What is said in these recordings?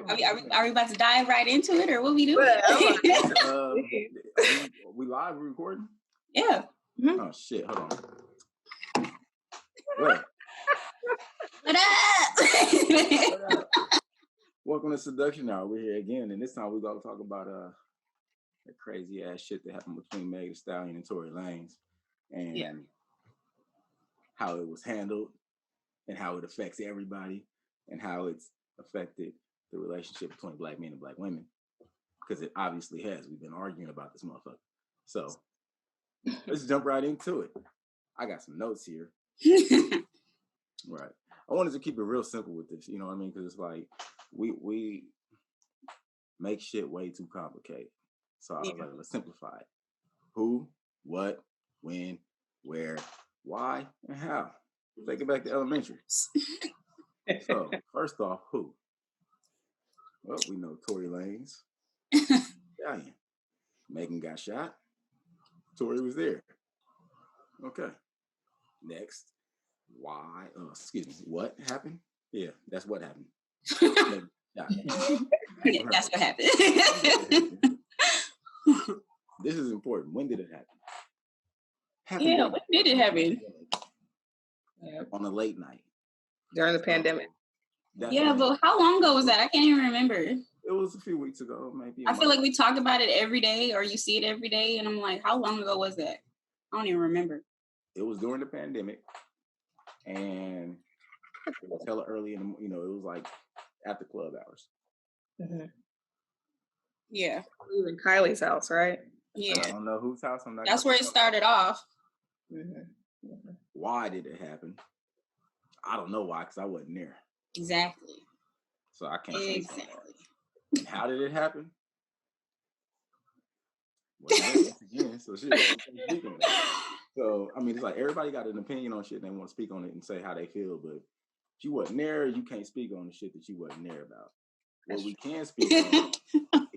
Are we about to dive right into it, or what we doing? We live? We recording? Yeah. Mm-hmm. Oh shit! Hold on. What? What up? What up? Welcome to Seduction. Now we're here again, and this time we're gonna talk about the crazy ass shit that happened between Meg Thee Stallion and Tory Lanez, and how it was handled, and how it affects everybody, and how it's affected the relationship between black men and black women, because it obviously has. We've been arguing about this motherfucker. So let's jump right into it. I got some notes here. Right. I wanted to keep it real simple with this, you know what I mean? Because it's like we make shit way too complicated. So I was like, let's simplify it. Who, what, when, where, why, and how. Take it back to elementary. So first off, who? Well, we know Tory Lanez. Italian. Megan got shot. Tory was there. Okay. Next. Why? What happened? Yeah, that's what happened. Yeah, that's what happened. This is important. When did it happen? When did it happen? On a late night. During the pandemic. But how long ago was that? I can't even remember. It was a few weeks ago, maybe. I feel like we talk about it every day, or you see it every day, and I'm like, how long ago was that? I don't even remember. It was during the pandemic, and it was hella early in the, it was like after club hours. Mm-hmm. Yeah. Even Kylie's house, right? Yeah. I don't know whose house. That's where it started off. Mm-hmm. Mm-hmm. Why did it happen? I don't know why, because I wasn't there. Exactly. So I can't say something. And how did it happen? Well, again, so I mean, it's like everybody got an opinion on shit and they want to speak on it and say how they feel, but if you wasn't there, you can't speak on the shit that you wasn't there about. What we can speak on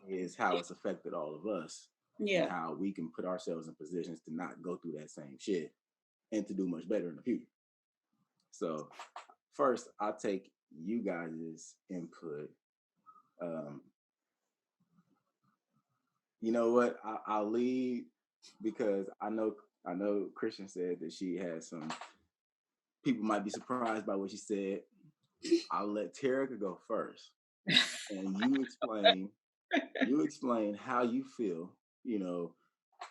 is how it's affected all of us. Yeah. And how we can put ourselves in positions to not go through that same shit and to do much better in the future. So first, I'll take you guys' input. You know what? I'll lead because I know Christian said that she had some people might be surprised by what she said. I'll let Terica go first, and you explain how you feel.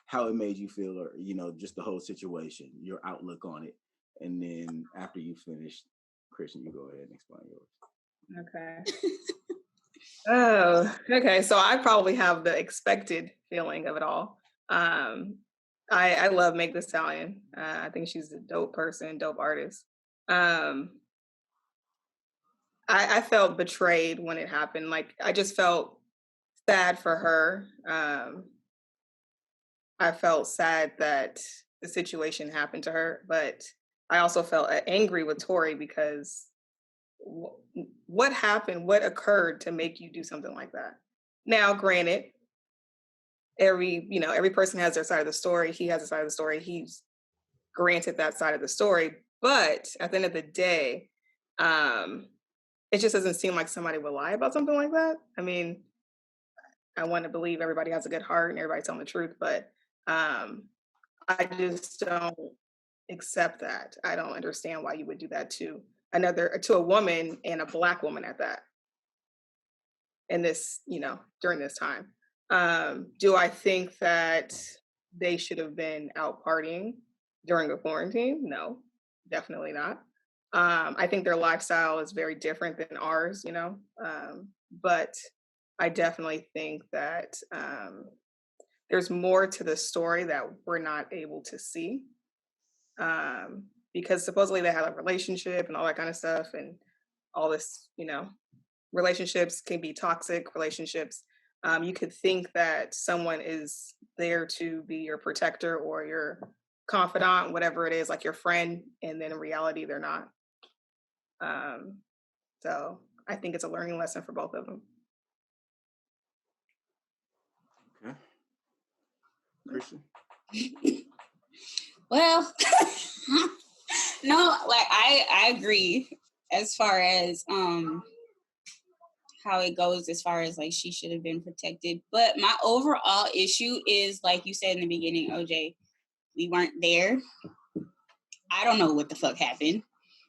How it made you feel, or just the whole situation, your outlook on it, and then after you finish, Christian, you go ahead and explain yours. Okay. Oh, okay. So I probably have the expected feeling of it all. I love Meg Thee Stallion. I think she's a dope person, dope artist. I felt betrayed when it happened. Like, I just felt sad for her. I felt sad that the situation happened to her, but I also felt angry with Tory because what happened? What occurred to make you do something like that? Now, granted, every person has their side of the story. He has a side of the story. He's granted that side of the story. But at the end of the day, it just doesn't seem like somebody would lie about something like that. I mean, I want to believe everybody has a good heart and everybody's telling the truth, but I just don't accept that. I don't understand why you would do that to a woman, and a Black woman at that. In this, during this time. Do I think that they should have been out partying during a quarantine? No, definitely not. I think their lifestyle is very different than ours, but I definitely think that there's more to the story that we're not able to see. Because supposedly they had a relationship and all that kind of stuff, and all this, relationships can be toxic relationships. You could think that someone is there to be your protector or your confidant, whatever it is, like your friend, and then in reality, they're not. So I think it's a learning lesson for both of them. Okay. Christian? Well, no, like I agree as far as how it goes as far as like she should have been protected. But my overall issue is, like you said in the beginning, OJ, we weren't there. I don't know what the fuck happened.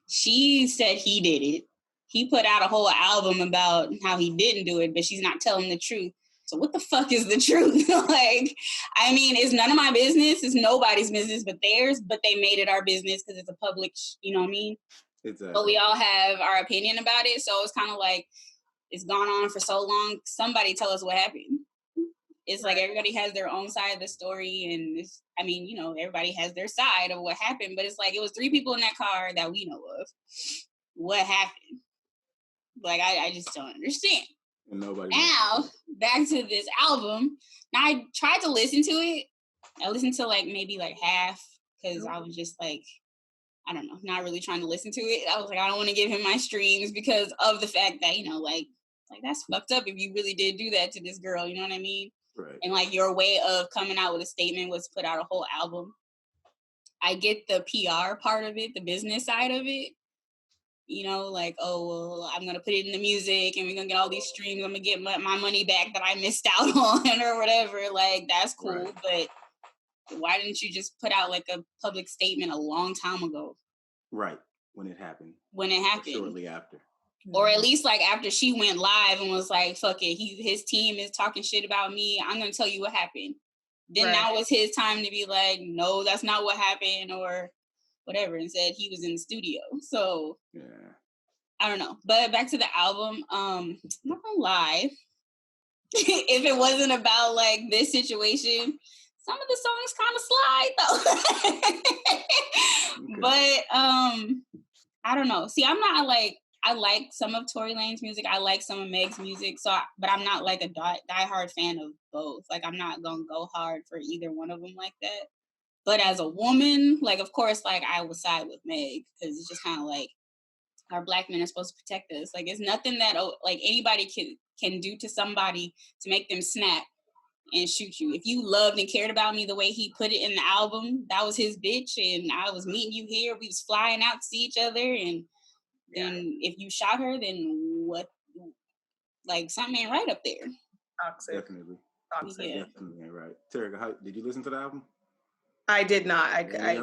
She said he did it. He put out a whole album about how he didn't do it, but she's not telling the truth. So what the fuck is the truth? Like, I mean, it's none of my business. It's nobody's business but theirs, but they made it our business because it's a public, you know what I mean? Exactly. But we all have our opinion about it. So it's kind of like, it's gone on for so long. Somebody tell us what happened. It's like everybody has their own side of the story. And it's, I mean, you know, everybody has their side of what happened. But it's like, it was 3 people in that car that we know of. What happened? Like, I just don't understand. And nobody now, back to this album. Now, I tried to listen to it. I listened to like maybe like half because I was just like, I don't know, not really trying to listen to it. I was like, I don't want to give him my streams because of the fact that, you know, like that's fucked up if you really did do that to this girl, you know what I mean? Right. And like your way of coming out with a statement was put out a whole album. I get the PR part of it, the business side of it. You know, like, oh, well, I'm going to put it in the music and we're going to get all these streams. I'm going to get my money back that I missed out on or whatever. Like, that's cool. Right. But why didn't you just put out like a public statement a long time ago? Right. When it happened. Shortly after. Or at least like after she went live and was like, fuck it, his team is talking shit about me. I'm going to tell you what happened. Then now was his time to be like, no, that's not what happened or whatever. And said he was in the studio. So yeah, I don't know. But back to the album, I'm not gonna lie. If it wasn't about like this situation, some of the songs kind of slide though. But I don't know. See, I'm not like, I like some of Tory Lane's music. I like some of Meg's music. But I'm not like a diehard fan of both. Like I'm not gonna go hard for either one of them like that. But as a woman, like of course, like I would side with Meg because it's just kind of like our Black men are supposed to protect us. Like it's nothing that like anybody can do to somebody to make them snap and shoot you. If you loved and cared about me the way he put it in the album, that was his bitch, and I was meeting you here. We was flying out to see each other, and then if you shot her, then what? Like something ain't right up there. Toxic. Definitely. Toxic. Yeah. Definitely ain't right. Terry, did you listen to the album? I did not. I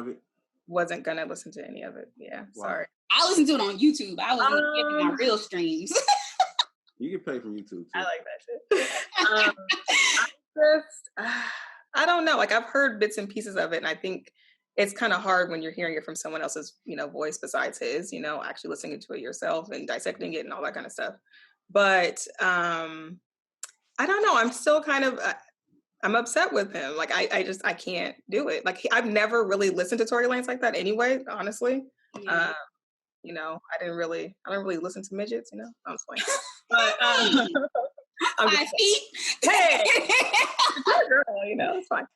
wasn't gonna listen to any of it. Yeah, wow. Sorry. I listened to it on YouTube. I wasn't getting my real streams. You get paid from YouTube too. I like that shit. I don't know. Like I've heard bits and pieces of it, and I think it's kind of hard when you're hearing it from someone else's, you know, voice besides his. You know, actually listening to it yourself and dissecting it and all that kind of stuff. But I don't know. I'm still kind of. I'm upset with him. Like I can't do it. Like I've never really listened to Tory Lanez like that anyway, honestly. Yeah. You know, I don't really listen to midgets, you know. I'm just playing. But I'm just hey, girl, you know, it's fine.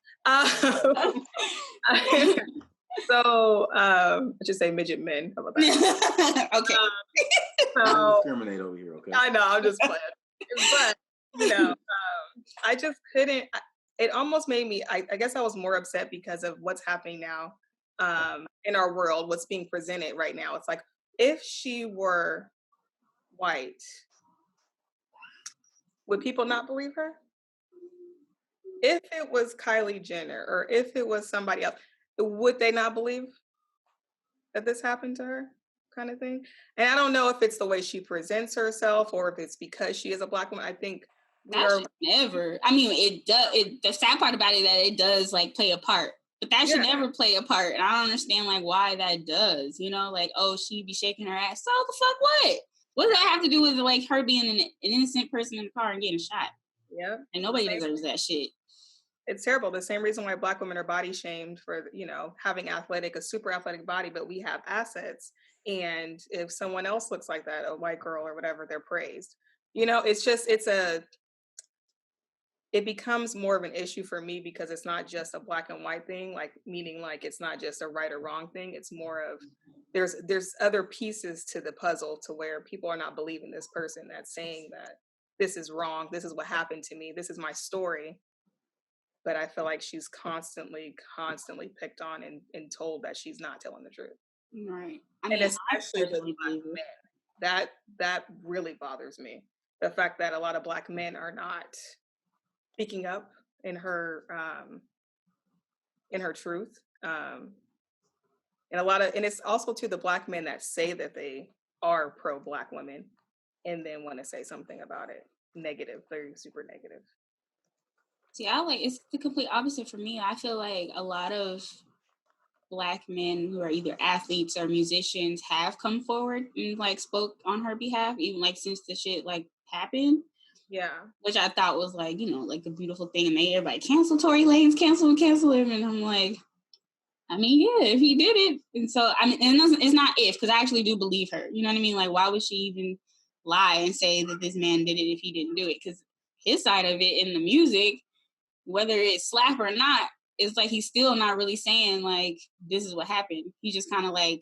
So I should say midget men. How about that? Okay. Don't discriminate over here, okay? I know, I'm just playing. But you know, I just couldn't. It almost made me. I guess I was more upset because of what's happening now in our world. What's being presented right now? It's like if she were white, would people not believe her? If it was Kylie Jenner or if it was somebody else, would they not believe that this happened to her? Kind of thing. And I don't know if it's the way she presents herself or if it's because she is a Black woman. I think never. I mean, it does. The sad part about it is that it does like play a part, but that should never play a part. And I don't understand like why that does. You know, like she be shaking her ass. So the fuck what? What does that have to do with like her being an innocent person in the car and getting shot? Yeah, and nobody deserves that shit. It's terrible. The same reason why Black women are body shamed for, you know, having a super athletic body, but we have assets. And if someone else looks like that, a white girl or whatever, they're praised. You know, it becomes more of an issue for me because it's not just a black and white thing, like meaning like it's not just a right or wrong thing. It's more of there's other pieces to the puzzle to where people are not believing this person that's saying that this is wrong. This is what happened to me. This is my story. But I feel like she's constantly picked on and told that she's not telling the truth. Right. I mean, and especially with Black men. That really bothers me. the fact that a lot of Black men are not speaking up in her truth. And it's also to the Black men that say that they are pro Black women and then want to say something about it negative, very super negative. See, it's the complete opposite for me. I feel like a lot of Black men who are either athletes or musicians have come forward and like spoke on her behalf, even like since the shit like happened. Yeah. Which I thought was like, you know, like a beautiful thing. And they everybody cancel Tory Lanez, cancel him. And I'm like, I mean, yeah, if he did it. And so, I mean, and it's not if, because I actually do believe her. You know what I mean? Like, why would she even lie and say that this man did it if he didn't do it? Because his side of it in the music, whether it's slap or not, it's like he's still not really saying, like, this is what happened. He just kind of like,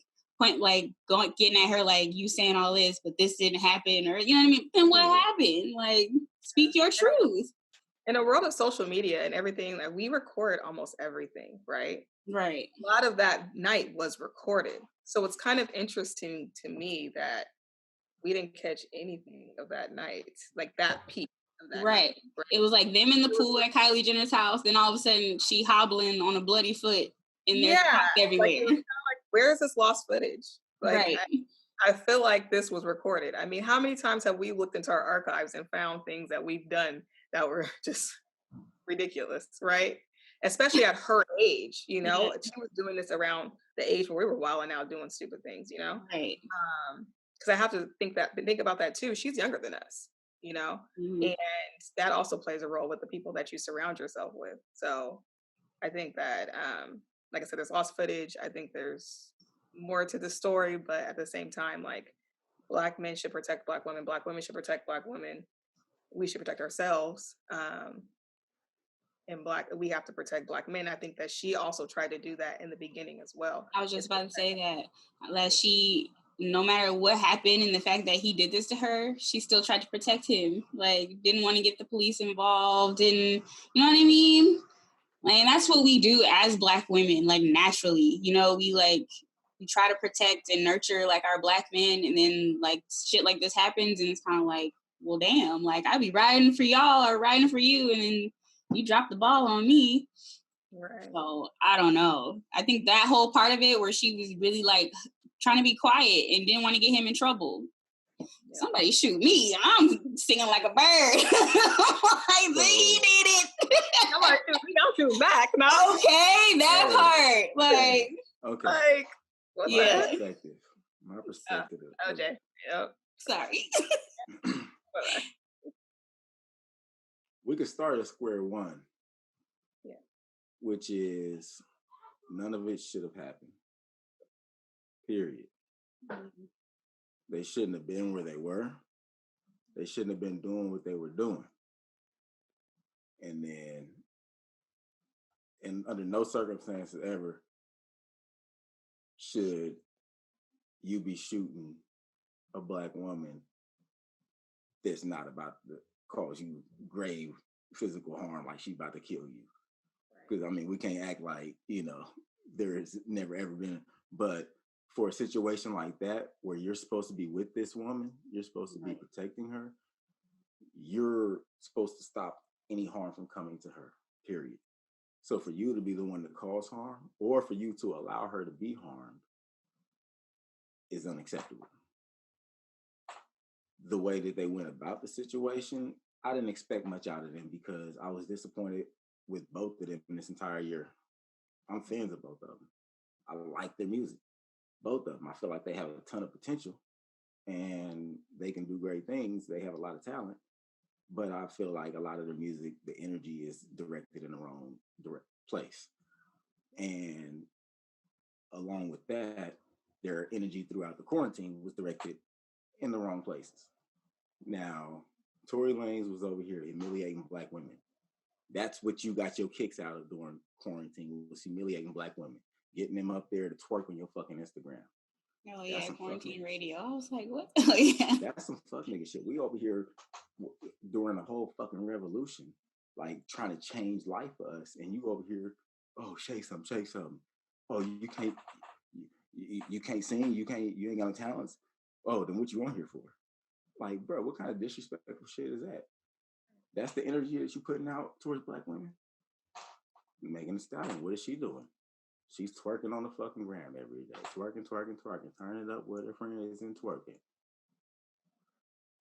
getting at her, like, you saying all this, but this didn't happen, or, you know what I mean? Then what happened? Like, speak your truth. In a world of social media and everything, like, we record almost everything, right? Right. A lot of that night was recorded. So it's kind of interesting to me that we didn't catch anything of that night, like that peak of that night. Right. It was like them in the pool at Kylie Jenner's house, then all of a sudden she hobbling on a bloody foot and there's cops everywhere. Like, it was kind of like, where is this lost footage? Like, right. I feel like this was recorded. I mean, how many times have we looked into our archives and found things that we've done that were just ridiculous, right? Especially at her age, you know? Yeah. She was doing this around the age where we were wilding out doing stupid things, you know? Right. Because I have to think about that too. She's younger than us, you know? Mm-hmm. And that also plays a role with the people that you surround yourself with. So I think that, like I said, there's lost footage. I think there's more to the story, but at the same time, like, Black men should protect Black women. Black women should protect Black women. We should protect ourselves. And we have to protect Black men. I think that she also tried to do that in the beginning as well. I was just about to say that she, no matter what happened and the fact that he did this to her, she still tried to protect him. Like, didn't want to get the police involved, and you know what I mean? Like, and that's what we do as Black women, like, naturally, you know, we try to protect and nurture like our Black men, and then like shit like this happens and it's kind of like, well, damn, like I'd be riding for y'all or riding for you, and then you drop the ball on me. Right. So I don't know. I think that whole part of it where she was really like trying to be quiet and didn't want to get him in trouble. Yeah. Somebody shoot me. I'm singing like a bird. Like, he did it. Somebody shoot me, I'll shoot back. No. Okay, that part. Like, okay. Like, yeah. My perspective. OJ. Yep. Sorry. We could start at square one. Yeah. Which is, none of it should have happened. Period. Mm-hmm. They shouldn't have been where they were. They shouldn't have been doing what they were doing. And then, and under no circumstances ever should you be shooting a Black woman that's not about to cause you grave physical harm, like she's about to kill you. Because, I mean, we can't act like, you know, there's never ever been, but for a situation like that, where you're supposed to be with this woman, you're supposed to be protecting her, you're supposed to stop any harm from coming to her, period. So for you to be the one that cause harm, or for you to allow her to be harmed, is unacceptable. The way that they went about the situation, I didn't expect much out of them because I was disappointed with both of them in this entire year. I'm fans of both of them. I like their music, both of them. I feel like they have a ton of potential and they can do great things. They have a lot of talent, but I feel like a lot of their music, the energy is directed in the wrong place. And along with that, their energy throughout the quarantine was directed in the wrong places. Now, Tory Lanez was over here humiliating Black women. That's what you got your kicks out of during quarantine, was humiliating Black women, getting them up there to twerk on your fucking Instagram. Oh yeah, quarantine radio. I was like, what? Oh yeah, that's some fuck nigga shit. We over here during the whole fucking revolution, like trying to change life for us, and you over here, oh, shake something. Oh, you can't sing, you ain't got no talents. Oh, then what you on here for? Like, bro, what kind of disrespectful shit is that? That's the energy that you're putting out towards black women? Megan Thee Stallion, what is she doing? She's twerking on the fucking gram every day. Twerking, turning it up with her friends and twerking.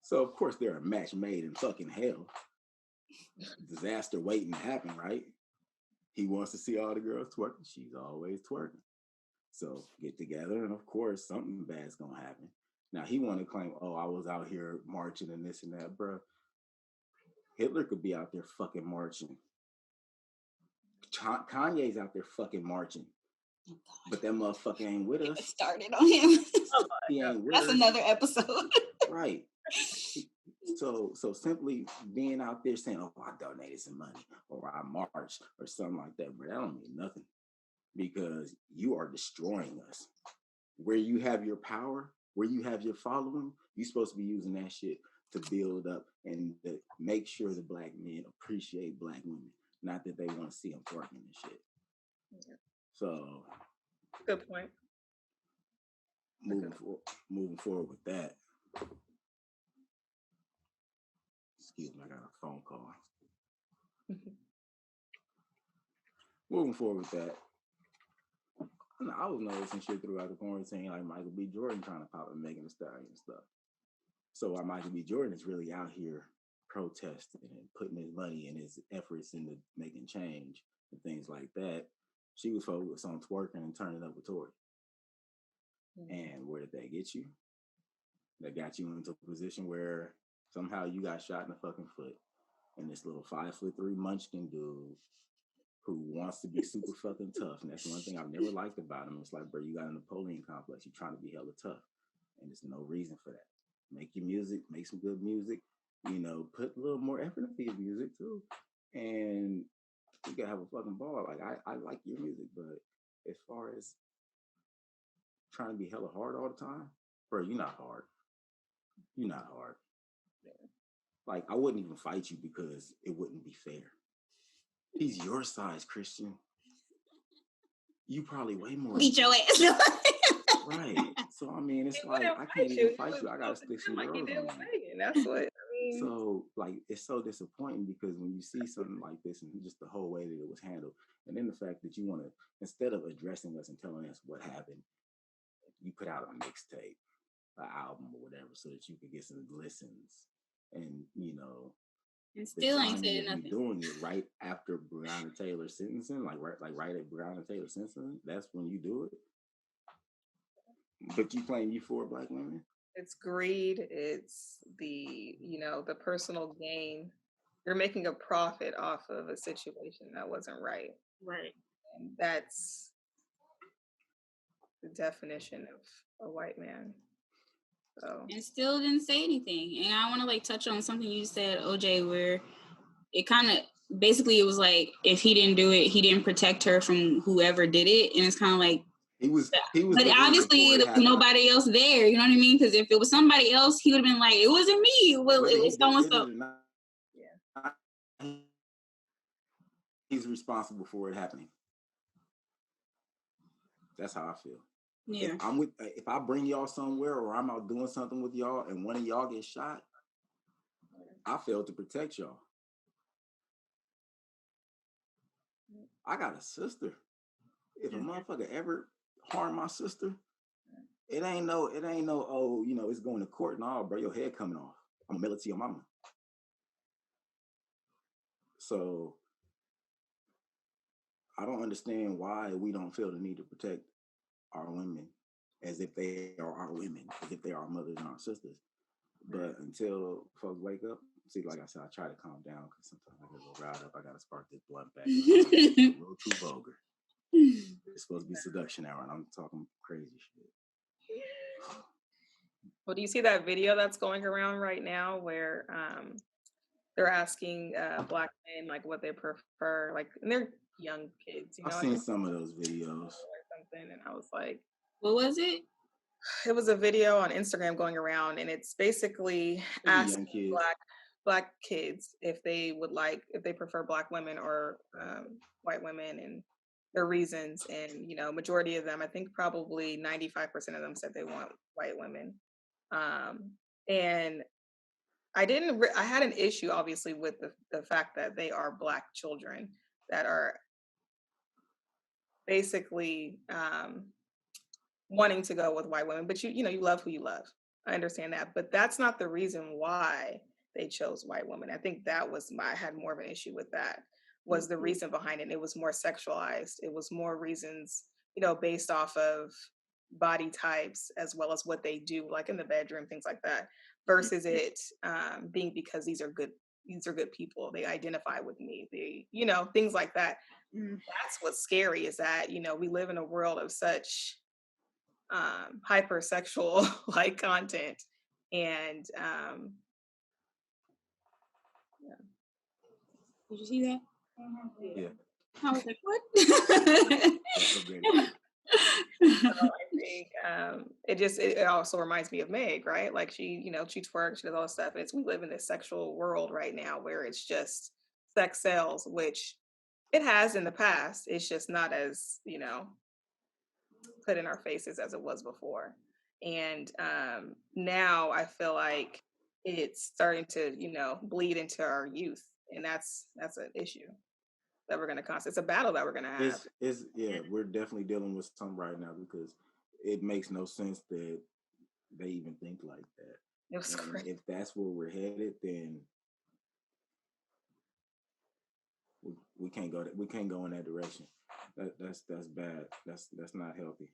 So, of course, they're a match made in fucking hell. Disaster waiting to happen, right? He wants to see all the girls twerking. She's always twerking. So get together, and of course, something bad's gonna happen. Now he want to claim, "Oh, I was out here marching and this and that, bro." Hitler could be out there fucking marching. Kanye's out there fucking marching, but that motherfucker ain't with us. Started on him. He ain't with That's us. another episode. Right. So simply being out there saying, "Oh, I donated some money," or "I marched," or something like that, bro, that don't mean nothing, because you are destroying us. Where you have your power, where you have your following, you're supposed to be using that shit to build up and to make sure the black men appreciate black women, not that they want to see them twerking and shit. Yeah. So, good point. Moving forward with that. Excuse me, I got a phone call. Moving forward with that. I was noticing shit throughout the quarantine, like Michael B. Jordan trying to pop and Megan Thee Stallion and stuff. So while Michael B. Jordan is really out here protesting and putting his money and his efforts into making change and things like that, she was focused on twerking and turning up with Tory. Mm-hmm. And where did that get you? That got you into a position where somehow you got shot in the fucking foot. And this little 5'3" munchkin dude who wants to be super fucking tough. And that's one thing I've never liked about him. It's like, bro, you got a Napoleon complex. You're trying to be hella tough. And there's no reason for that. Make your music, make some good music, put a little more effort into your music too. And you gotta have a fucking ball. Like, I like your music, but as far as trying to be hella hard all the time, bro, you're not hard. You're not hard. Yeah. Like, I wouldn't even fight you because it wouldn't be fair. He's your size, Christian. You probably way more. Beat your ass. Right. So, I mean, it's like, I can't even fight you. I got to stick some girls on you. That's what I mean. So, like, it's so disappointing because when you see something like this and just the whole way that it was handled, and then the fact that you want to, instead of addressing us and telling us what happened, you put out a mixtape, an album or whatever, so that you could get some listens. And, and still ain't saying nothing. Doing it right after Breonna Taylor sentencing, right at Breonna Taylor sentencing. That's when you do it. But you claim you for black women? It's greed. It's the personal gain. You're making a profit off of a situation that wasn't right. Right. And that's the definition of a white man. So. And still didn't say anything. And I want to touch on something you said, OJ, where it kind of basically it was like if he didn't do it, he didn't protect her from whoever did it, and it's kind of like he was. But obviously there was nobody else there. You know what I mean? Because if it was somebody else, he would have been like, "It wasn't me. Well, it was so and so." Yeah. He's responsible for it happening. That's how I feel. Yeah. If I bring y'all somewhere or I'm out doing something with y'all and one of y'all gets shot, I failed to protect y'all. I got a sister. If a motherfucker ever harm my sister, it ain't no, oh, it's going to court and all, bro, your head coming off. I'm gonna mail it to your mama. So I don't understand why we don't feel the need to protect our women as if they are our women, as if they are our mothers and our sisters. But until folks wake up, see, like I said, I try to calm down because sometimes I get a little riled up. I got to spark this blunt back. It's a little too vulgar. It's supposed to be seduction hour, and I'm talking crazy shit. Well, do you see that video that's going around right now where they're asking black men what they prefer, and they're young kids, I've seen some of those videos. Or something, and I was like, what was it? It was a video on Instagram going around, and it's basically asking black kids if they prefer black women or white women and their reasons. And majority of them, I think probably 95% of them said they want white women. And I had an issue obviously with the fact that they are Black children that are basically wanting to go with white women, but you love who you love. I understand that, but that's not the reason why they chose white women. I think I had more of an issue with that, was the reason behind it. It was more sexualized. It was more reasons, based off of body types as well as what they do, like in the bedroom, things like that, versus it being because these are good people. They identify with me. They, things like that. That's what's scary, is that, we live in a world of such hypersexual like content, and yeah. Did you see that? Yeah. I was like, what? So I think it also reminds me of Meg, right? Like she twerks, she does all this stuff. We live in this sexual world right now where it's just sex sells, which it has in the past. It's just not as, put in our faces as it was before. And now I feel like it's starting to, bleed into our youth. And that's an issue that we're going to it's a battle that we're going to have. We're definitely dealing with some right now, because it makes no sense that they even think like that. It was crazy. If that's where we're headed, then we can't go. We can't go in that direction. That's bad. That's not healthy.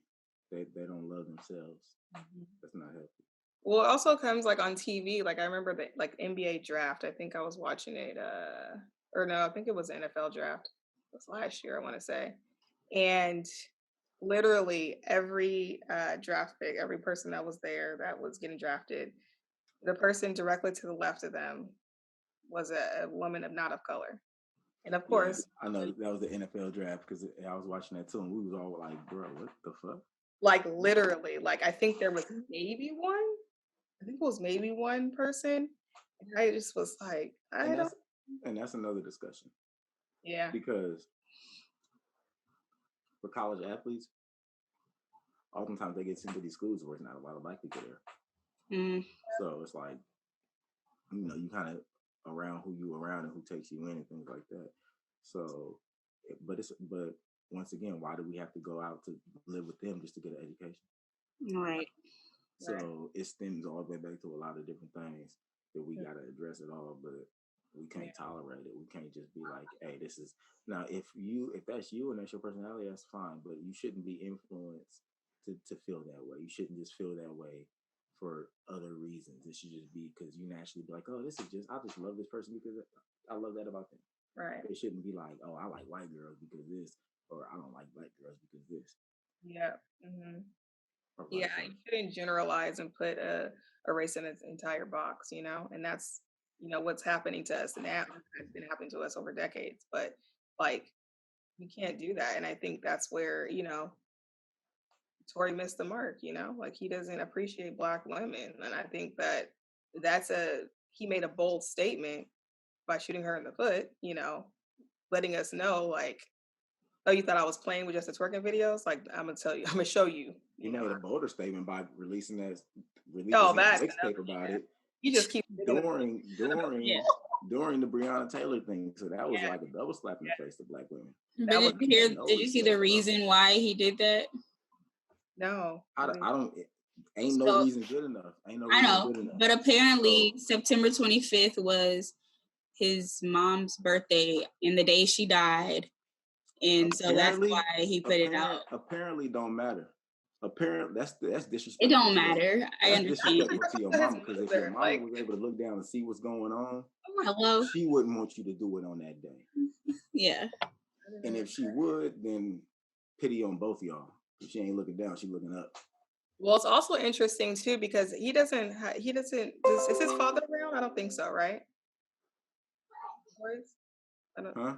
They don't love themselves. Mm-hmm. That's not healthy. Well, it also comes like on TV. Like I remember the NBA draft. I think I was watching it. Or no, I think it was the NFL draft. It was last year, I want to say. And literally every draft pick, every person that was there that was getting drafted, the person directly to the left of them was a woman not of color. And of course, I know that was the NFL draft, because I was watching that too, and we was all like, "Bro, what the fuck?" Like literally, like I think there was maybe one. I think it was maybe one person, and I just was like, and that's another discussion. Yeah, because for college athletes, oftentimes they get sent to these schools where it's not a lot of Black people there. Mm. So it's like, you kind of around who you around and who takes you in and things like that. So, but once again, why do we have to go out to live with them just to get an education? Right. So it stems all the way back to a lot of different things that we got to address it all, but we can't tolerate it. We can't just be like, hey, this is now, if that's you and that's your personality, that's fine, but you shouldn't be influenced to feel that way. You shouldn't just feel that way for other reasons. It should just be because you naturally be like, oh, I just love this person because I love that about them. Right. It shouldn't be like, oh, I like white girls because this, or I don't like Black girls because this. Yeah. Mm-hmm. Yeah, you shouldn't generalize and put a race in its entire box, and that's, what's happening to us now. It's been happening to us over decades, but like, you can't do that. And I think that's where, Tory missed the mark, like he doesn't appreciate Black women. And I think that he made a bold statement by shooting her in the foot, letting us know, like, oh, you thought I was playing with just the twerking videos? Like, I'm gonna show you. You made a bolder statement by releasing that mixtape about it. You just keep during the Breonna Taylor thing. So that was like a double slap in the face to Black women. But did you see the reason why he did that? No. I don't. Ain't no reason good enough. Ain't no reason I know, good enough. But apparently September 25th was his mom's birthday and the day she died. And so that's why he put it out. Apparently don't matter. Apparently that's disrespectful. It don't matter. I understand. Disrespectful to your mama, because if your mama was able to look down and see what's going on, hello, she wouldn't want you to do it on that day. Yeah. And if she would, then pity on both of y'all. If she ain't looking down, she looking up. Well, it's also interesting too because he doesn't. Is his father around? I don't think so, right? Huh?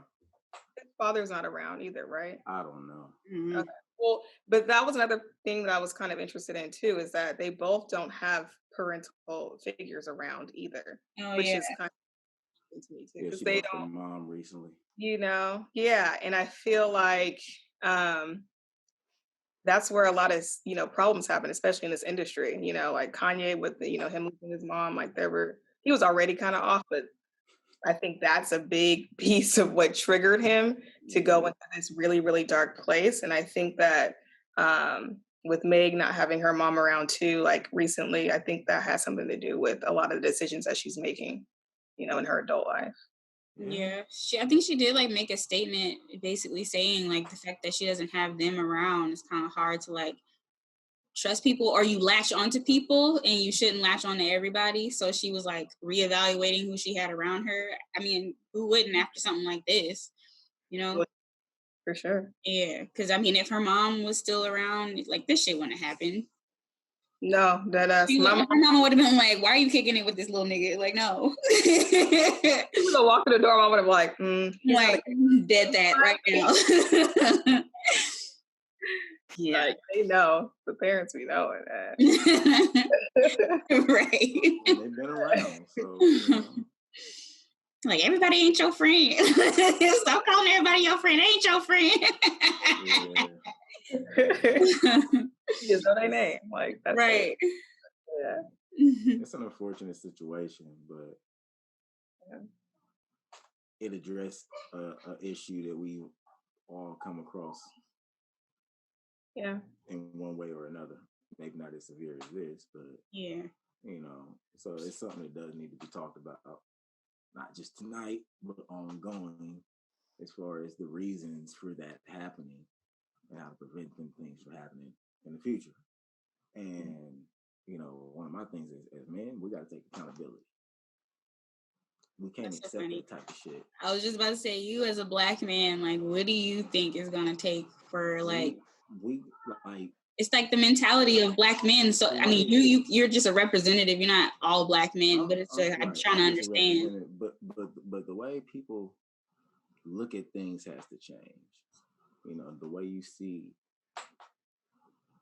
His father's not around either, right? I don't know. Mm-hmm. Okay. Well, but that was another thing that I was kind of interested in too, is that they both don't have parental figures around either, which is kind of to me too, because they don't. Mom recently. Yeah, and I feel like that's where a lot of problems happen, especially in this industry. Like Kanye with him losing his mom. Like there were he was already kind of off, but I think that's a big piece of what triggered him to go into this really, really dark place. And I think that with Meg not having her mom around too, like recently, I think that has something to do with a lot of the decisions that she's making, you know, in her adult life. Yeah, I think she did like make a statement basically saying like the fact that she doesn't have them around is kind of hard to like trust people, or you latch onto people and you shouldn't latch on to everybody. So she was like reevaluating who she had around her. I mean, who wouldn't after something like this, you know? For sure. Yeah, because I mean, if her mom was still around, like this shit wouldn't have happened. No, that her mama would have been like, "Why are you kicking it with this little nigga?" Like, no. She would have walked in the door. I would have like, like dead that right now. Yeah, like, they know. The parents be knowing that. Right. They've been around, so you know. Like everybody ain't your friend. Stop calling everybody your friend. They ain't your friend. You just know their name. Like that's right. Yeah. It's an unfortunate situation, but it addressed a issue that we all come across. Yeah. In one way or another. Maybe not as severe as this, but yeah. You know, so it's something that does need to be talked about, not just tonight, but ongoing, as far as the reasons for that happening and how to prevent them things from happening in the future. And, you know, one of my things is, as men, we got to take accountability. We can't accept that type of shit. I was just about to say, you as a black man, like, what do you think is going to take for, like... We like... It's like the mentality of black men. So, I mean, you're just a representative. You're not all black men, but it's I'm trying to understand. But the way people look at things has to change. You know, the way you see,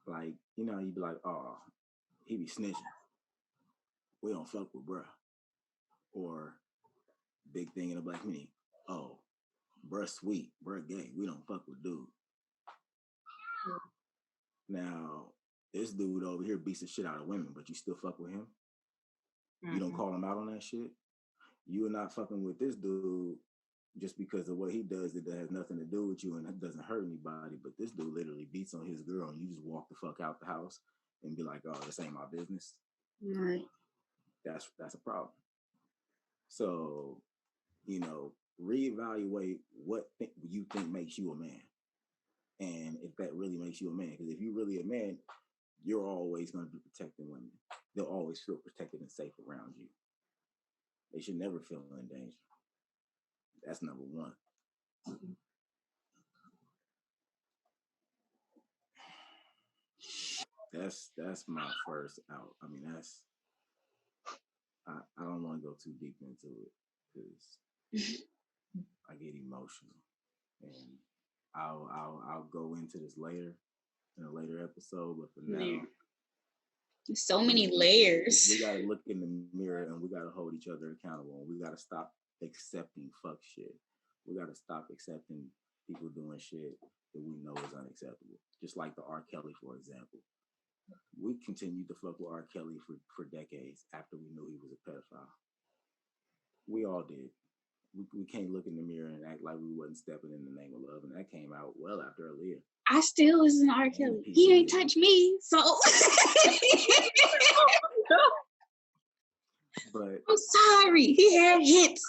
like, you know, you'd be like, oh, he be snitching. We don't fuck with bruh. Or big thing in the black community. Oh, bruh sweet, bruh gay. We don't fuck with dude. Now, this dude over here beats the shit out of women, but you still fuck with him? You don't call him out on that shit? You are not fucking with this dude just because of what he does that has nothing to do with you and it doesn't hurt anybody, but this dude literally beats on his girl and you just walk the fuck out the house and be like, oh, this ain't my business. Right. That's a problem. So, you know, reevaluate what you think makes you a man. And if that really makes you a man, because if you're really a man, you're always going to be protecting women. They'll always feel protected and safe around you. They should never feel in danger. That's number one. That's my first out. I mean, I don't want to go too deep into it because I get emotional, and I'll go into this later in a later episode. But for now, so many layers. We gotta look in the mirror and we gotta hold each other accountable. We gotta stop accepting fuck shit. We gotta stop accepting people doing shit that we know is unacceptable. Just like the R. Kelly, for example. We continued to fuck with R. Kelly for decades after we knew he was a pedophile. We all did. We can't look in the mirror and act like we wasn't stepping in the name of love, and that came out well after Aaliyah. I still listen to R. Kelly. He ain't touch me, so but I'm sorry. He had hits.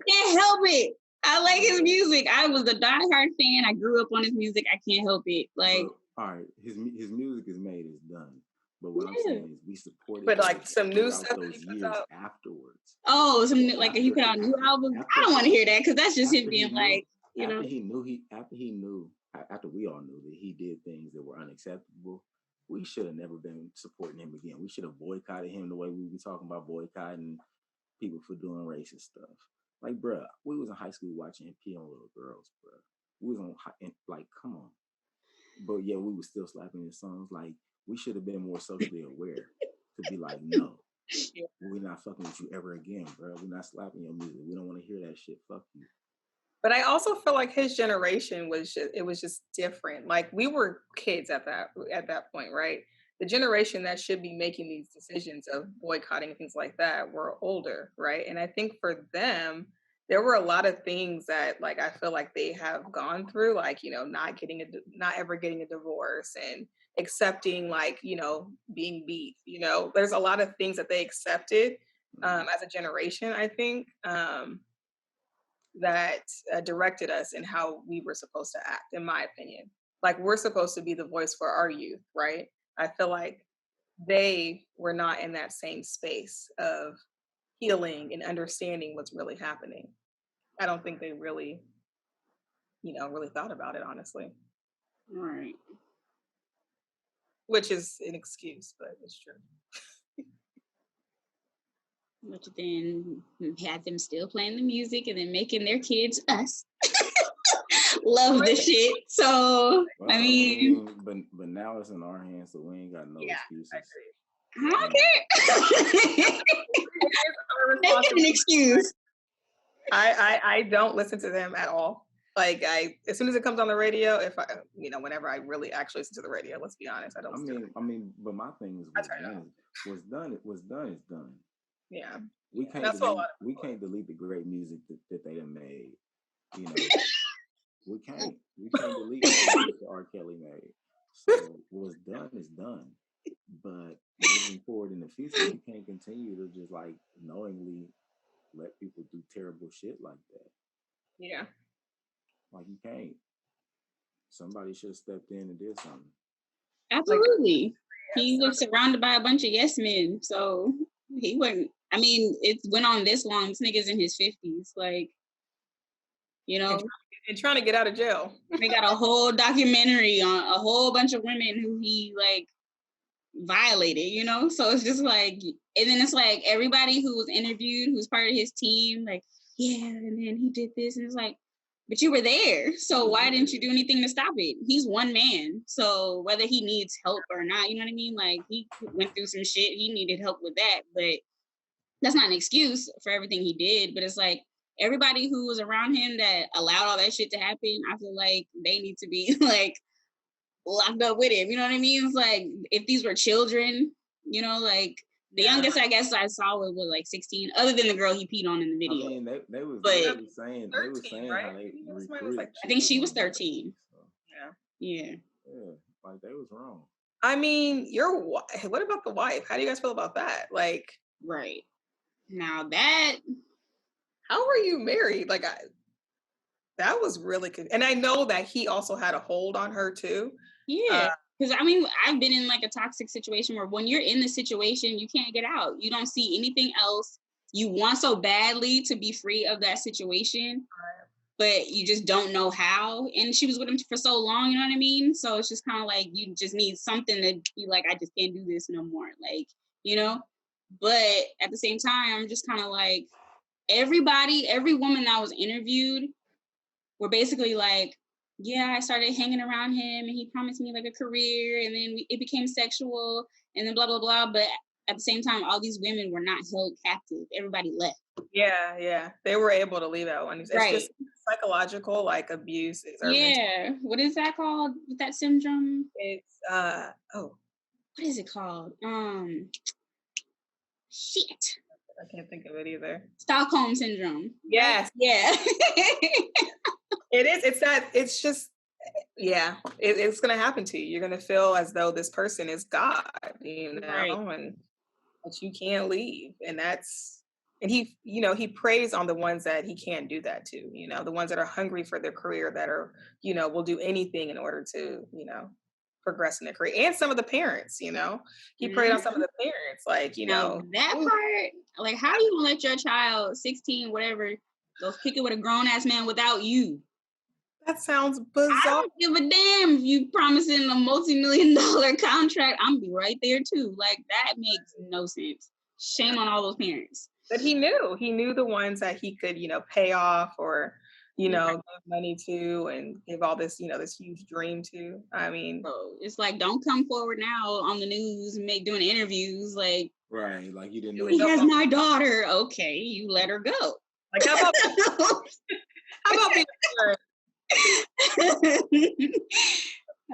Can't help it. I like his music. I was a diehard fan. I grew up on his music. I can't help it. Like, all right, his music is made, it's done. But what I'm saying is, we supported. But like some new stuff those years afterwards. Oh, some like if he put out a new album, I don't want to hear that because that's just him being like, you know. After we all knew that he did things that were unacceptable, we should have never been supporting him again. We should have boycotted him the way we were talking about boycotting people for doing racist stuff. Like, bruh, we was in high school watching him pee on little girls, bruh. We was on, like, come on. But yeah, we were still slapping his songs. Like, we should have been more socially aware to be like, no, we're not fucking with you ever again, bro. We're not slapping your music. We don't want to hear that shit. Fuck you. But I also feel like his generation was just different. Like we were kids at that point, right? the generation that should be making these decisions of boycotting and things like that were older, right? And I think for them, there were a lot of things that like I feel like they have gone through, like, you know, not ever getting a divorce and accepting like, you know, being beat. You know, there's a lot of things that they accepted as a generation, I think, that directed us in how we were supposed to act, in my opinion. Like we're supposed to be the voice for our youth, right? I feel like they were not in that same space of healing and understanding what's really happening. I don't think they really, you know, really thought about it, honestly. Right. Which is an excuse, but it's true. But then had them still playing the music and then making their kids us love the shit. So Well, I mean, but now it's in our hands, so we ain't got no excuses. I don't care. Make it an excuse. I don't listen to them at all. Like as soon as it comes on the radio, if I, you know, whenever I really actually listen to the radio, let's be honest, I don't. I mean, but my thing is, what's done is done. Yeah, we can't delete the great music that they have made. You know, we can't delete the music that R. Kelly made. So what's done is done. But moving forward in the future, you can't continue to just like knowingly let people do terrible shit like that. Yeah. Like you can't. Somebody should have stepped in and did something. Absolutely. He was surrounded by a bunch of yes men, so he wouldn't. I mean, it went on this long. This nigga's in his 50s, like, you know, and trying to get out of jail. They got a whole documentary on a whole bunch of women who he like violated, you know. So it's just like, and then it's like everybody who was interviewed, who's part of his team, like, yeah, and then he did this, and it's like, but you were there, so why didn't you do anything to stop it? He's one man, so whether he needs help or not, you know what I mean? Like he went through some shit, he needed help with that, but that's not an excuse for everything he did. But it's like everybody who was around him that allowed all that shit to happen, I feel like they need to be like locked up with him. You know what I mean? It's like if these were children, you know, like the youngest I guess I saw was like 16, other than the girl he peed on in the video. I mean, they were saying 13, right? How they recruited. like, I think she was 13. So. Yeah. Like they was wrong. I mean, what about the wife? How do you guys feel about that? Like, right now that. How were you married? Like, that was really good. And I know that he also had a hold on her too. Yeah. Because I mean, I've been in like a toxic situation where when you're in the situation, you can't get out. You don't see anything else. You want so badly to be free of that situation, but you just don't know how. And she was with him for so long, you know what I mean? So it's just kind of like, you just need something to be like, I just can't do this no more. Like, you know? But at the same time, I'm just kind of like, every woman that was interviewed were basically like, yeah, I started hanging around him and he promised me like a career, and then it became sexual, and then blah, blah, blah. But at the same time, all these women were not held captive. Everybody left. Yeah. They were able to leave out one. It's just psychological, like abuse. Yeah. What is that called with that syndrome? It's, what is it called? Shit. I can't think of it either. Stockholm syndrome. Yes. Yeah. It is. It's just, it's going to happen to you. You're going to feel as though this person is God, you know, and that you can't leave. And he, you know, he preys on the ones that he can't do that to, you know, the ones that are hungry for their career, that are, you know, will do anything in order to, you know, progress in their career. And some of the parents, you know, he preyed on some of the parents, like, you know. That part, like, how you gonna let your child, 16, whatever, go kick it with a grown-ass man without you? That sounds bizarre. I don't give a damn if you promising a multi-million-dollar contract. I'm gonna be right there too. Like, that makes no sense. Shame on all those parents. But he knew the ones that he could, you know, pay off or, you know, give money to and give all this, you know, this huge dream to. I mean, it's like, don't come forward now on the news and doing interviews like, right, like you didn't know. He has my daughter. Okay, you let her go. Like, how about being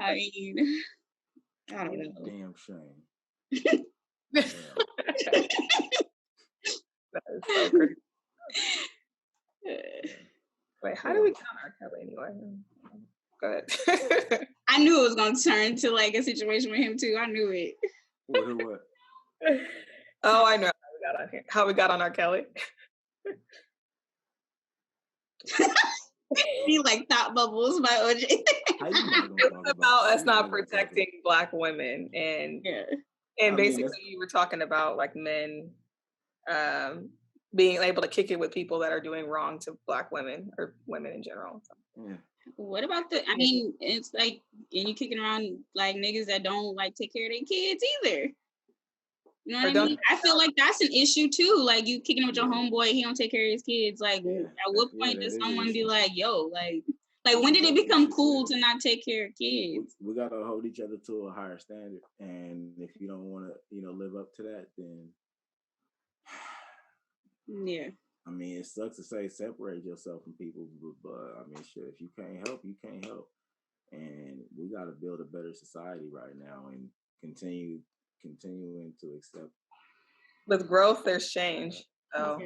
I mean, I don't know. Damn shame. That is so crazy. Wait, how do we get on R. Kelly anyway? Go ahead. I knew it was gonna turn to like a situation with him too. I knew it. What? Oh, I know how we got on R. Kelly. Be like thought bubbles by OJ. It's about us not protecting Black women, and basically you were talking about like men being able to kick it with people that are doing wrong to Black women or women in general. So. Yeah. What about I mean, it's like, and you kicking around like niggas that don't like take care of their kids either. You know what I mean? I feel like that's an issue too. Like you kicking with your homeboy, he don't take care of his kids. Like at what point does someone be like, yo, like when did it become cool to not take care of kids? We gotta hold each other to a higher standard. And if you don't wanna, live up to that, then yeah. I mean, it sucks to say separate yourself from people, but I mean, shit, if you can't help, you can't help. And we got to build a better society right now and continuing to accept. With growth, there's change. So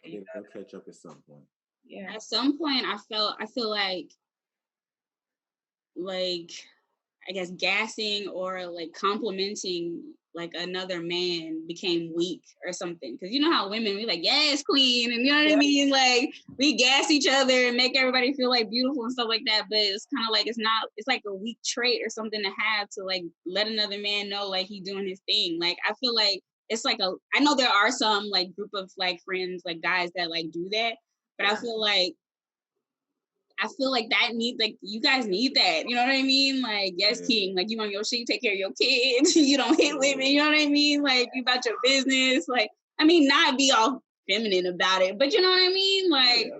it'll catch up at some point. Yeah. At some point, I feel like I guess gassing or like complimenting like another man became weak or something. Cause you know how women, we like, yes, queen. And you know what I mean? Like we gas each other and make everybody feel like beautiful and stuff like that. But it's kind of like, it's like a weak trait or something to have to like let another man know like he doing his thing. Like I feel like it's like I know there are some like group of like friends, like guys that like do that. But I feel like that you guys need that. You know what I mean? Like, yes, king, like you on your shit, you take care of your kids. You don't hit women. You know what I mean? Like you about your business. Like, I mean, not be all feminine about it, but you know what I mean? Like,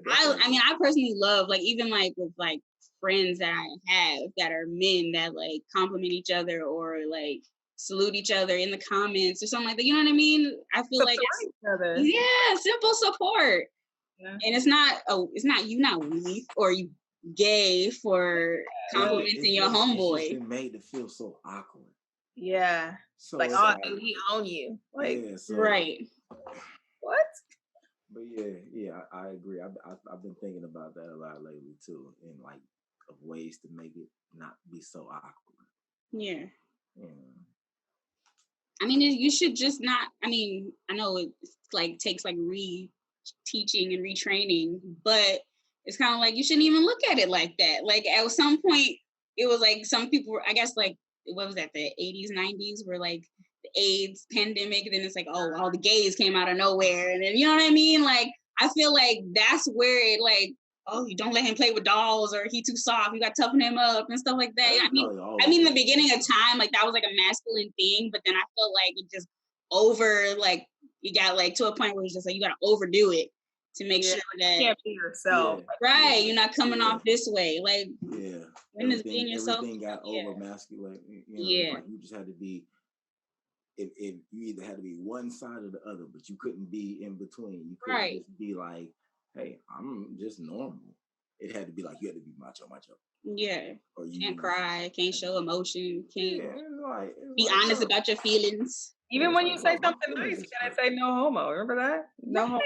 I mean, I personally love like even like with like friends that I have that are men that like compliment each other or like salute each other in the comments or something like that. You know what I mean? I feel like simple support. Yeah. And it's not you not weak or you gay for complimenting your homeboy. It's just been made to feel so awkward. Yeah. So like, he own you. Like, right. What? But yeah, I agree. I've been thinking about that a lot lately too, in like of ways to make it not be so awkward. Yeah. I mean, you should just not. I mean, I know it like takes like teaching and retraining, but it's kind of like you shouldn't even look at it like that. Like at some point it was like some people were, I guess like what was that, the 80s 90s were like the AIDS pandemic, and then it's like, oh, all the gays came out of nowhere, and then you know what I mean? Like I feel like that's where it like, oh, you don't let him play with dolls or he too soft, you got to toughen him up and stuff like that. I mean the beginning of time, like that was like a masculine thing, but then I felt like it just like you got like to a point where it's just like you got to overdo it to make sure that you can't be yourself. Right, you're not coming off this way. Like when is being yourself? Everything got over masculine. Like you just had to be. If you either had to be one side or the other, but you couldn't be in between. You couldn't just be like, "Hey, I'm just normal." It had to be like you had to be macho. Yeah. Or you can't cry, can't show emotion, can't be honest about your feelings. Even when you say something nice, you gotta say no homo. Remember that? No homo.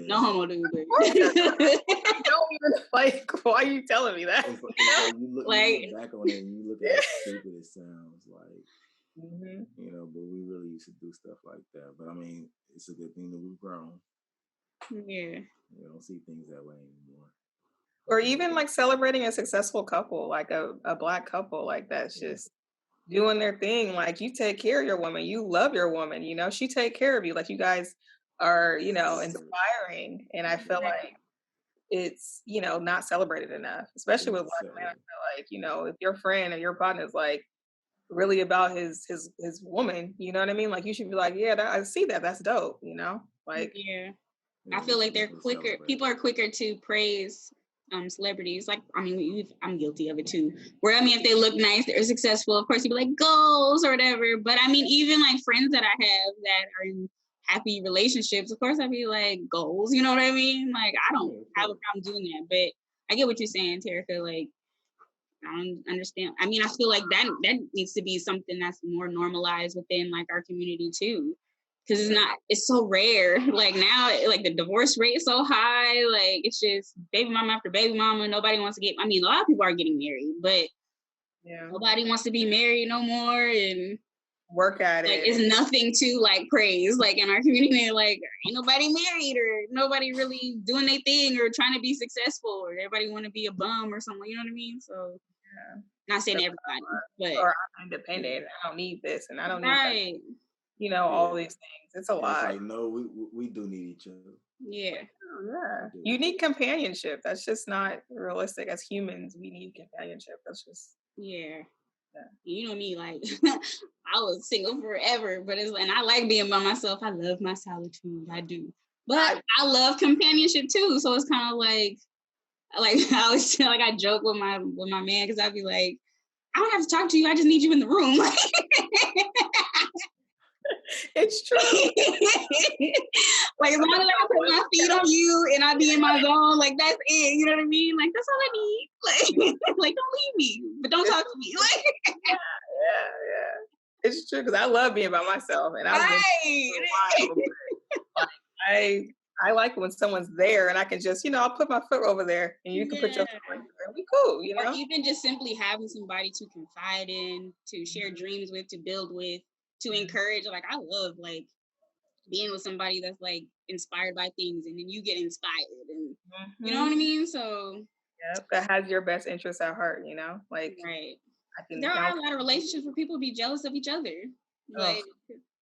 No homo, dude. Don't even like. Why are you telling me that? You look back on it and you look at how stupid it sounds like. But we really used to do stuff like that. But I mean, it's a good thing that we've grown. Yeah. We don't see things that way anymore. Or even like celebrating a successful couple, like a Black couple, like that's just doing their thing. Like you take care of your woman, you love your woman, she take care of you. Like you guys are, inspiring. And I feel like it's, not celebrated enough, especially with Black men. I feel like, if your friend or your partner is like really about his woman, you know what I mean? Like you should be like, I see that. That's dope, Like I feel like they're quicker. People are quicker to praise celebrities. Like, I mean, I'm guilty of it too. Where, I mean, if they look nice, they're successful, of course you'd be like, goals or whatever. But I mean, even like friends that I have that are in happy relationships, of course I'd be like, goals, you know what I mean? Like, I don't have a problem doing that. But I get what you're saying, Tara. I feel like I don't understand. I mean, I feel like that needs to be something that's more normalized within like our community too. Because it's so rare. Like now, like the divorce rate is so high. Like it's just baby mama after baby mama. Nobody wants to get, I mean, a lot of people are getting married, but nobody wants to be married no more. And work at like, it. it's nothing to like praise. Like in our community, like ain't nobody married or nobody really doing their thing or trying to be successful or everybody want to be a bum or something. You know what I mean? So not saying everybody, but or I'm independent. I don't need this and I don't need that. You know, Yeah. all these things. It's a lot. It's like, no, we do need each other. Yeah. Yeah. You need companionship. That's just not realistic. As humans, we need companionship. That's just yeah. You know me, like I was single forever, but and I like being by myself. I love my solitude. I do. But I love companionship too. So it's kind of like I always feel like I joke with my man because I'd be like, I don't have to talk to you. I just need you in the room. It's true. Like as long as I put my feet on you and I be in my zone, like that's it. You know what I mean? Like that's all I need. Like don't leave me, but don't talk to me. Like yeah. It's true because I love being by myself, and I like when someone's there and I can just, I'll put my foot over there and you can put your foot over there. We cool, Or even just simply having somebody to confide in, to share dreams with, to build with, to encourage. Like I love like being with somebody that's like inspired by things and then you get inspired and you know what I mean? So that has your best interest at heart, like right. There are a lot of relationships where people be jealous of each other. Like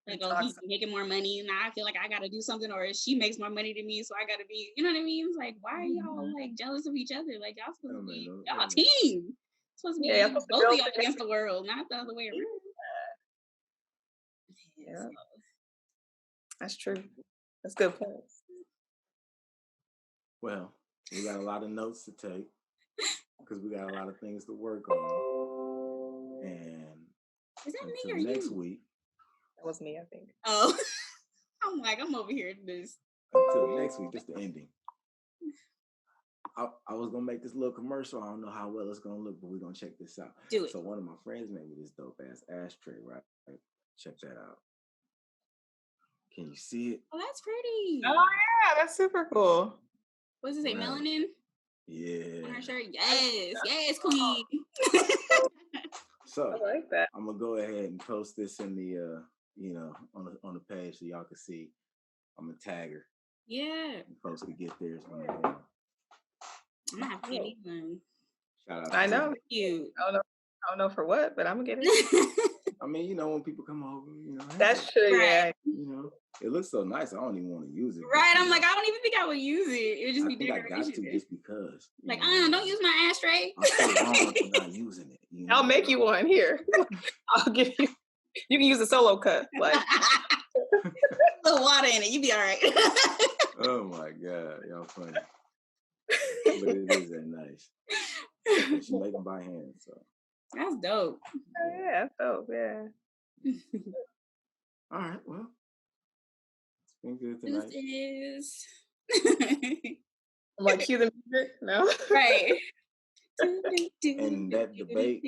he's making more money and I feel like I gotta do something, or she makes more money than me, so I gotta be, you know what I mean? It's like, why are y'all like jealous of each other? Like y'all supposed to be y'all a team. Supposed to be both of y'all against the world, not the other way around. Yeah. That's true. That's good points. Well, we got a lot of notes to take because we got a lot of things to work on. And is that until me or next you? week. That was me, I think. Oh, I'm over here this. Until next week, just the ending. I was gonna make this little commercial. I don't know how well it's gonna look, but we're gonna check this out. Do it. So one of my friends made me this dope ass ashtray, right? Check that out. Can you see it? Oh, that's pretty. Oh yeah, that's super cool. What does it say? Right. Melanin? Yeah. On her shirt? Yes, queen. So I like that. I'm gonna go ahead and post this in the on the page so y'all can see. I'm gonna tag her. Yeah. And folks can get theirs when I'm gonna have to get me one. Shout out. I know. Cute. I don't know for what, but I'm gonna get it. I mean, when people come over, That's true. Right. Yeah. It looks so nice. I don't even want to use it. Right. I'm like, I don't even think I would use it. It would just be decoration. I got to just because. Like, don't use my ashtray. I'm so wrong for not using it. I'll make you one here. I'll give you. You can use a solo cut. Like a little water in it. You be all right. Oh my God, y'all funny. But it is that nice. She make them by hand, so. That's dope. Yeah, that's dope. Yeah. All right. Well, it's been good tonight. This is. Like cue the music? No. Right. And that debate.